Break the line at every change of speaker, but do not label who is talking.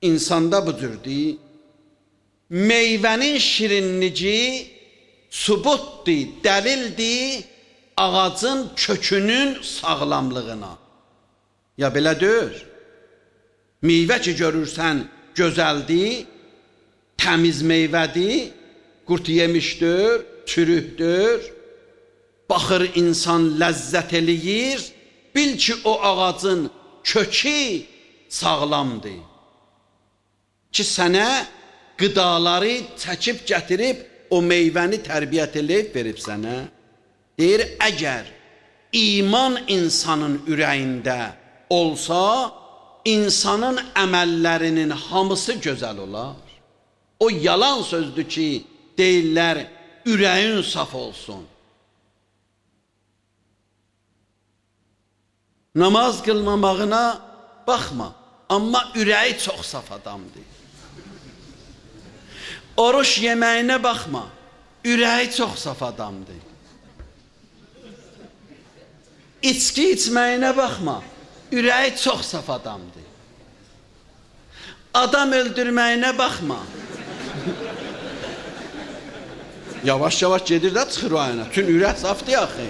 insanda bu cürdür. Meyvənin şirinlici subutdur, dəlildir ağacın kökünün sağlamlığına. Ya belə deyir. Meyvə ki görürsən gözəldir, təmiz meyvədir, qurt yemişdir, çürükdür. Baxır insan ləzzət eləyir, bil ki o ağacın kökü sağlamdır. Ki sənə qıdaları çəkib gətirib o meyvəni tərbiyyət eləyib verib sənə. Deyir, əgər iman insanın ürəyində olsa, insanın əməllərinin hamısı gözəl olar. O yalan sözdür ki, deyirlər, ürəyin saf olsun. Namaz qılmamağına baxma, amma ürəyi çox saf adamdır. Oruç yeməyinə baxma, ürəyi çox saf adamdır. İçki içməyinə baxma, ürəyi çox saf adamdır. Adam öldürməyinə baxma. Yavaş-yavaş gedir də çıxır o ayına, tün ürək safdır axı.